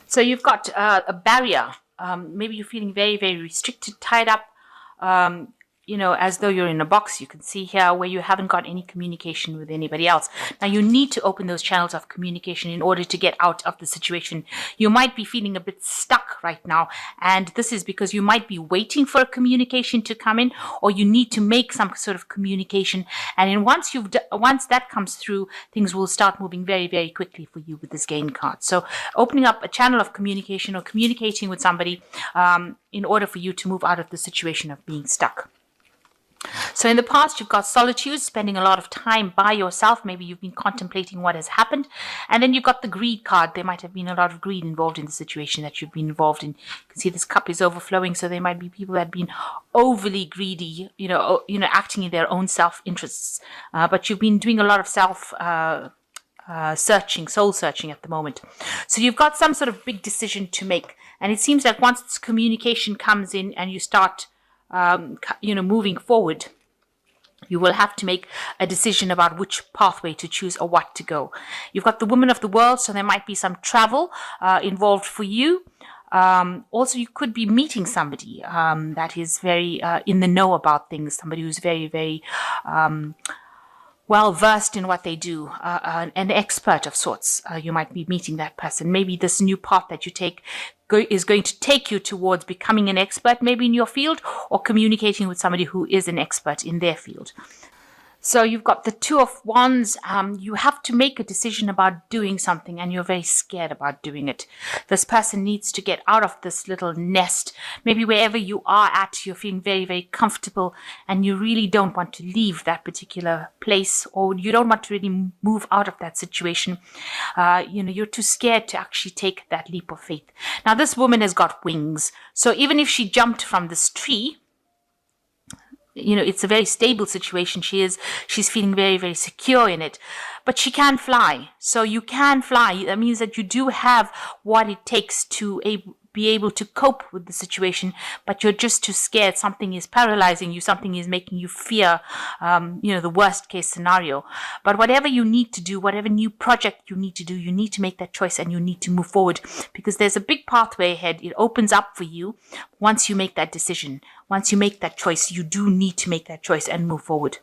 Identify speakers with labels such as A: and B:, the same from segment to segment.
A: So you've got a barrier. Maybe you're feeling very, very restricted, tied up, um, as though you're in a box. You can see here where you haven't got any communication with anybody else. Now you need to open those channels of communication in order to get out of the situation. You might be feeling a bit stuck right now, and this is because you might be waiting for a communication to come in, or you need to make some sort of communication. And then once that comes through, things will start moving very, very quickly for you with this gain card. So opening up a channel of communication or communicating with somebody in order for you to move out of the situation of being stuck. So in the past, you've got solitude, spending a lot of time by yourself. Maybe you've been contemplating what has happened. And then you've got the greed card. There might have been a lot of greed involved in the situation that you've been involved in. You can see this cup is overflowing. So there might be people that have been overly greedy, acting in their own self-interests. But you've been doing a lot of soul searching at the moment. So you've got some sort of big decision to make. And it seems like once this communication comes in and you start moving forward, you will have to make a decision about which pathway to choose or what to go. You've got the woman of the world, so there might be some travel involved for you. Also, you could be meeting somebody that is very in the know about things, somebody who's very, very well versed in what they do, an expert of sorts. You might be meeting that person. Maybe this new path that you take is going to take you towards becoming an expert, maybe in your field, or communicating with somebody who is an expert in their field. So you've got the Two of Wands. You have to make a decision about doing something and you're very scared about doing it. This person needs to get out of this little nest. Maybe wherever you are at, you're feeling very, very comfortable and you really don't want to leave that particular place, or you don't want to really move out of that situation. You're too scared to actually take that leap of faith. Now, this woman has got wings. So even if she jumped from this tree, it's a very stable situation. She's feeling very, very secure in it, but she can fly. So you can fly. That means that you do have what it takes to be able to cope with the situation, but you're just too scared. Something is paralyzing you. Something is making you fear, the worst case scenario. But whatever you need to do, whatever new project you need to do, you need to make that choice and you need to move forward, because there's a big pathway ahead. It opens up for you once you make that decision. Once you make that choice, you do need to make that choice and move forward.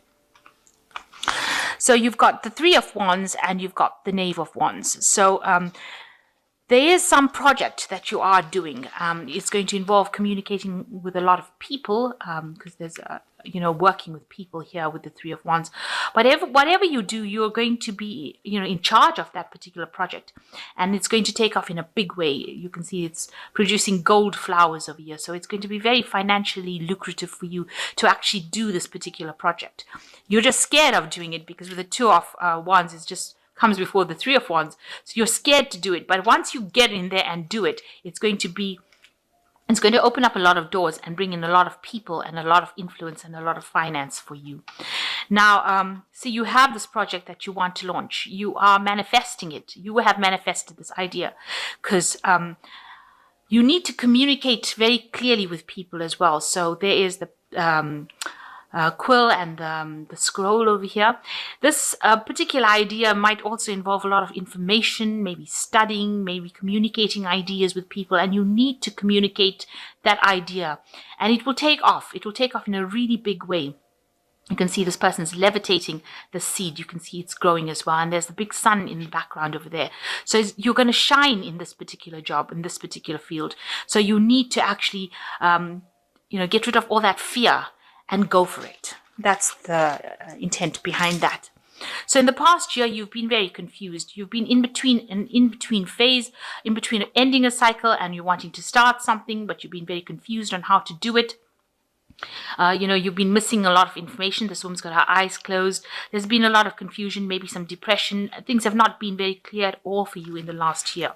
A: So you've got the Three of Wands and you've got the Knave of Wands. So there is some project that you are doing. It's going to involve communicating with a lot of people, because there's, working with people here with the Three of Wands. Whatever you do, you're going to be, in charge of that particular project. And it's going to take off in a big way. You can see it's producing gold flowers over here. So it's going to be very financially lucrative for you to actually do this particular project. You're just scared of doing it because with the Two of Wands, it's just comes before the Three of Wands. So you're scared to do it. But once you get in there and do it, it's going to open up a lot of doors and bring in a lot of people and a lot of influence and a lot of finance for you. Now, so you have this project that you want to launch. You are manifesting it. You have manifested this idea because you need to communicate very clearly with people as well. So there is the quill and the scroll over here. This particular idea might also involve a lot of information, maybe studying, maybe communicating ideas with people, and you need to communicate that idea and it will take off. It will take off in a really big way. You can see this person is levitating the seed. You can see it's growing as well. And there's the big sun in the background over there. So you're going to shine in this particular job, in this particular field. So you need to actually, get rid of all that fear and go for it. That's the intent behind that. So in the past year, you've been very confused. You've been in between phase, in between ending a cycle and you're wanting to start something, but you've been very confused on how to do it. You've been missing a lot of information. This woman's got her eyes closed. There's been a lot of confusion, maybe some depression. Things have not been very clear at all for you in the last year.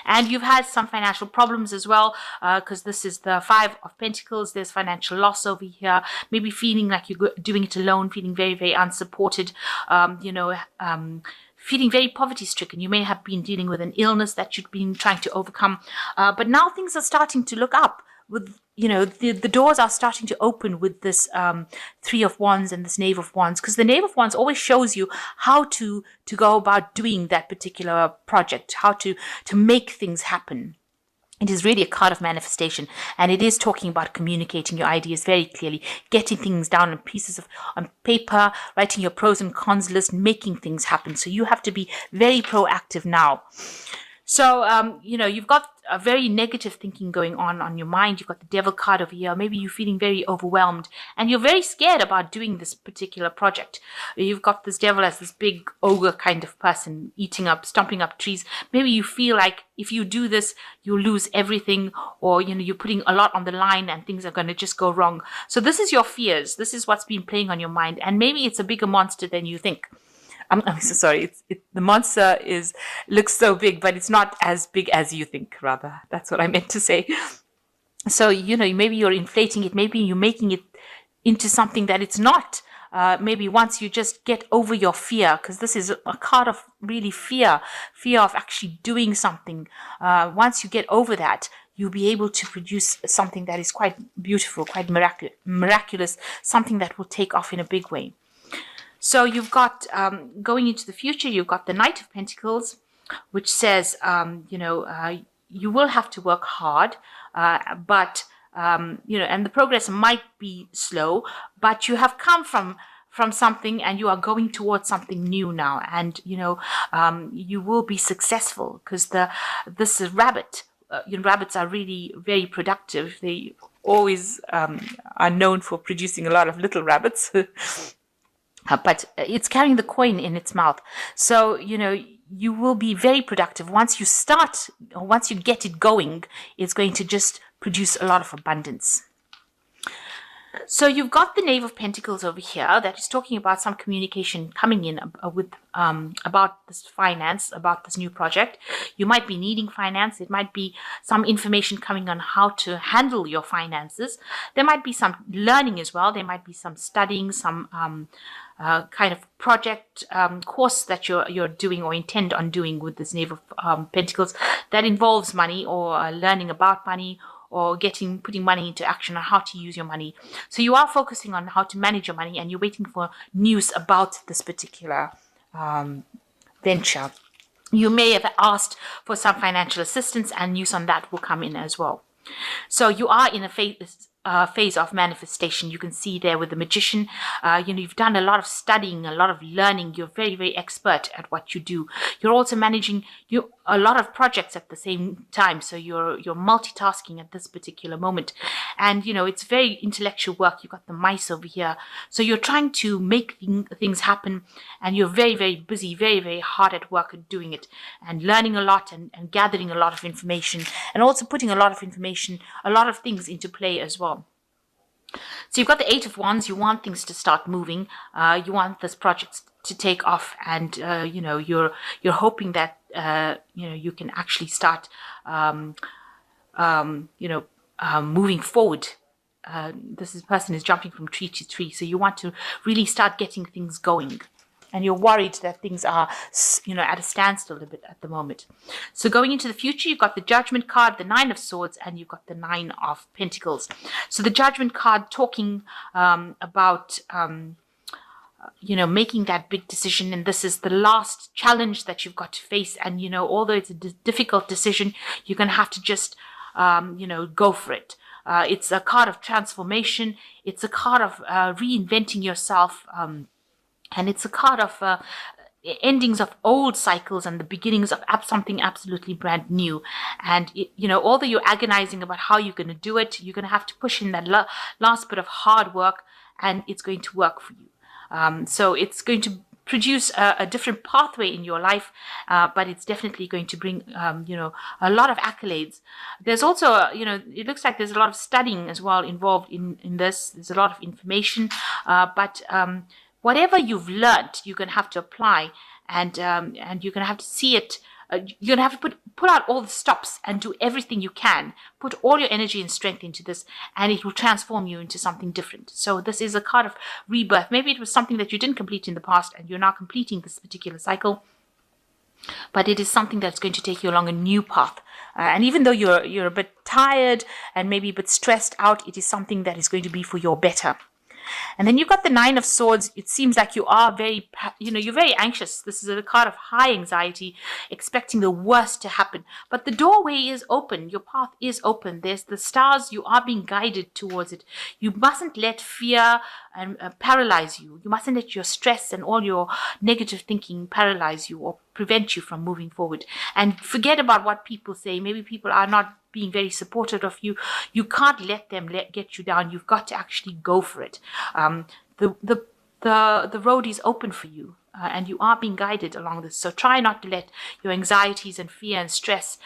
A: And you've had some financial problems as well, because this is the Five of Pentacles. There's financial loss over here. Maybe feeling like you're doing it alone, feeling very, very unsupported, feeling very poverty-stricken. You may have been dealing with an illness that you've been trying to overcome. But now things are starting to look up with the doors are starting to open with this Three of Wands and this Knave of Wands, because the Knave of Wands always shows you how to go about doing that particular project, how to make things happen. It is really a card of manifestation, and it is talking about communicating your ideas very clearly, getting things down on paper, writing your pros and cons list, making things happen. So you have to be very proactive now. So, you've got a very negative thinking going on your mind. You've got the Devil card over here. Maybe you're feeling very overwhelmed and you're very scared about doing this particular project. You've got this Devil as this big ogre kind of person, stomping up trees. Maybe you feel like if you do this, you'll lose everything, or, you're putting a lot on the line and things are going to just go wrong. So this is your fears. This is what's been playing on your mind. And maybe it's a bigger monster than you think. I'm so sorry. The monster looks so big, but it's not as big as you think, rather. That's what I meant to say. So, maybe you're inflating it. Maybe you're making it into something that it's not. Maybe once you just get over your fear, because this is a card of really fear of actually doing something. Once you get over that, you'll be able to produce something that is quite beautiful, quite miraculous, something that will take off in a big way. So you've got, going into the future, you've got the Knight of Pentacles, which says, you will have to work hard, but, and the progress might be slow, but you have come from something and you are going towards something new now. And, you will be successful, because this is rabbit. Rabbits are really very productive. They always are known for producing a lot of little rabbits. But it's carrying the coin in its mouth. So, you will be very productive. Once you get it going, it's going to just produce a lot of abundance. So you've got the Knave of Pentacles over here that is talking about some communication coming in with about this finance, about this new project. You might be needing finance. It might be some information coming on how to handle your finances. There might be some learning as well. There might be some studying, some kind of project course that you're doing or intend on doing with this Knave of Pentacles that involves money, or learning about money, or putting money into action on how to use your money. So you are focusing on how to manage your money, and you're waiting for news about this particular venture. You may have asked for some financial assistance, and news on that will come in as well. So you are in a phase of manifestation. You can see there with the Magician, you've done a lot of studying, a lot of learning. You're very, very expert at what you do. You're also managing a lot of projects at the same time. So you're multitasking at this particular moment. And, it's very intellectual work. You've got the mice over here. So you're trying to make things happen, and you're very, very busy, very, very hard at work at doing it, and learning a lot and gathering a lot of information, and also putting a lot of things into play as well. So you've got the Eight of Wands. You want things to start moving. You want this project to take off, and you're hoping that you can actually start moving forward. This person is jumping from tree to tree, so you want to really start getting things going. And you're worried that things are, at a standstill a bit at the moment. So going into the future, you've got the Judgment card, the Nine of Swords, and you've got the Nine of Pentacles. So the Judgment card talking about, making that big decision. And this is the last challenge that you've got to face. And, although it's a difficult decision, you're going to have to just, go for it. It's a card of transformation. It's a card of reinventing yourself. And it's a card of endings of old cycles and the beginnings of something absolutely brand new. And, although you're agonizing about how you're going to do it, you're going to have to push in that last bit of hard work, and it's going to work for you. So it's going to produce a different pathway in your life, but it's definitely going to bring, a lot of accolades. There's also, it looks like there's a lot of studying as well involved in this. There's a lot of information, but whatever you've learned, you're going to have to apply, and you're going to have to see it. You're going to have to pull out all the stops and do everything you can. Put all your energy and strength into this, and it will transform you into something different. So this is a card of rebirth. Maybe it was something that you didn't complete in the past, and you're now completing this particular cycle. but it is something that's going to take you along a new path. And even though you're a bit tired and maybe a bit stressed out, it is something that is going to be for your better. And then you've got the Nine of Swords. It seems like you are you're very anxious. This is a card of high anxiety, expecting the worst to happen. But the doorway is open. Your path is open. There's the stars. You are being guided towards it. You mustn't let fear and paralyze you. You mustn't let your stress and all your negative thinking paralyze you or prevent you from moving forward. And forget about what people say. Maybe people are not being very supportive of you. You can't let them get you down. You've got to actually go for it. The road is open for you, and you are being guided along this. So try not to let your anxieties and fear and stress,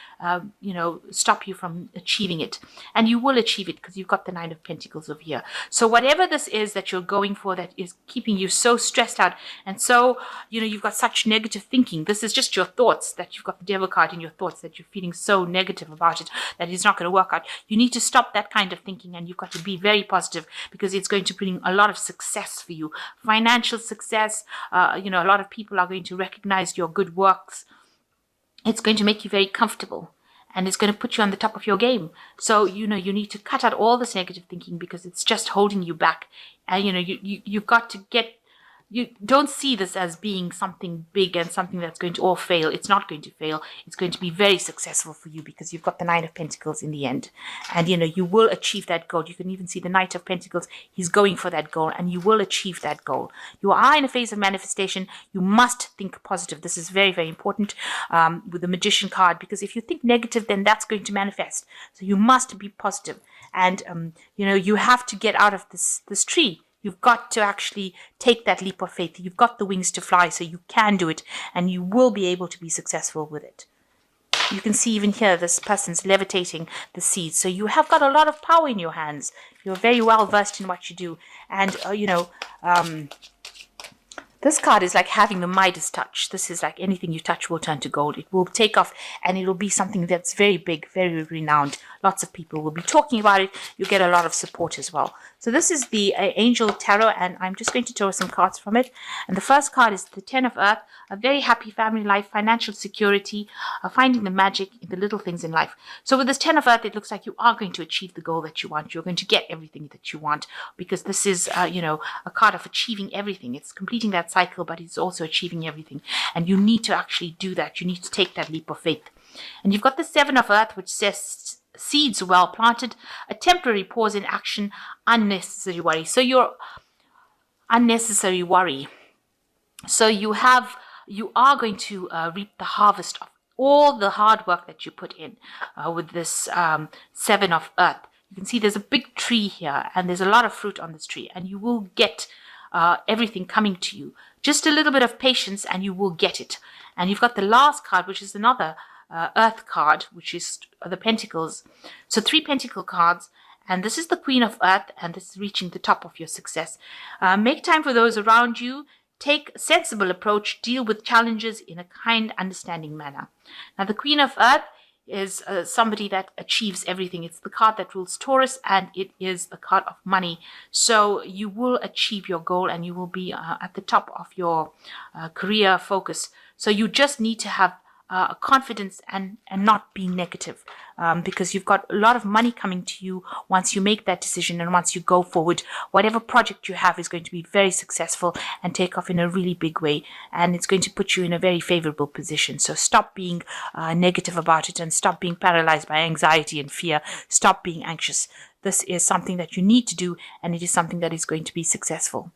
A: stop you from achieving it. And you will achieve it because you've got the Nine of Pentacles over here. So whatever this is that you're going for that is keeping you so stressed out, and so, you've got such negative thinking. This is just your thoughts, that you've got the Devil card in your thoughts, that you're feeling so negative about it, that it's not going to work out. You need to stop that kind of thinking, and you've got to be very positive, because it's going to bring a lot of success for you. Financial success, a lot of people are going to recognize your good works. It's going to make you very comfortable, and it's going to put you on the top of your game. So, you need to cut out all this negative thinking, because it's just holding you back. And, you've got to you don't see this as being something big and something that's going to all fail. It's not going to fail. It's going to be very successful for you, because you've got the Nine of Pentacles in the end. And, you will achieve that goal. You can even see the Knight of Pentacles. He's going for that goal, and you will achieve that goal. You are in a phase of manifestation. You must think positive. This is very, very important with the Magician card, because if you think negative, then that's going to manifest. So you must be positive. And, you have to get out of this tree. You've got to actually take that leap of faith. You've got the wings to fly, so you can do it, and you will be able to be successful with it. You can see even here, this person's levitating the seeds. So you have got a lot of power in your hands. You're very well versed in what you do. And, this card is like having the Midas touch. This is like anything you touch will turn to gold. It will take off, and it'll be something that's very big, very renowned. Lots of people will be talking about it. You get a lot of support as well. So this is the Angel Tarot, and I'm just going to draw some cards from it. And the first card is the Ten of Earth, a very happy family life, financial security, finding the magic in the little things in life. So with this Ten of Earth, it looks like you are going to achieve the goal that you want. You're going to get everything that you want, because this is, a card of achieving everything. It's completing that cycle, but it's also achieving everything. And you need to actually do that. You need to take that leap of faith. And you've got the Seven of Earth, which says seeds well planted, a temporary pause in action, unnecessary worry. So your unnecessary worry. So you are going to reap the harvest of all the hard work that you put in with this Seven of Earth. You can see there's a big tree here, and there's a lot of fruit on this tree, and you will get everything coming to you. Just a little bit of patience, and you will get it. And you've got the last card, which is another Earth card, which is the Pentacles. So 3 Pentacle cards, and this is the Queen of Earth, and this is reaching the top of your success. Make time for those around you. Take a sensible approach. Deal with challenges in a kind, understanding manner. Now, the Queen of Earth is somebody that achieves everything. It's the card that rules Taurus, and it is a card of money. So you will achieve your goal, and you will be at the top of your career focus. So you just need to have confidence and not be negative, because you've got a lot of money coming to you once you make that decision, and once you go forward. Whatever project you have is going to be very successful and take off in a really big way, and it's going to put you in a very favorable position. So stop being negative about it, and stop being paralyzed by anxiety and fear. Stop being anxious. This is something that you need to do, and it is something that is going to be successful.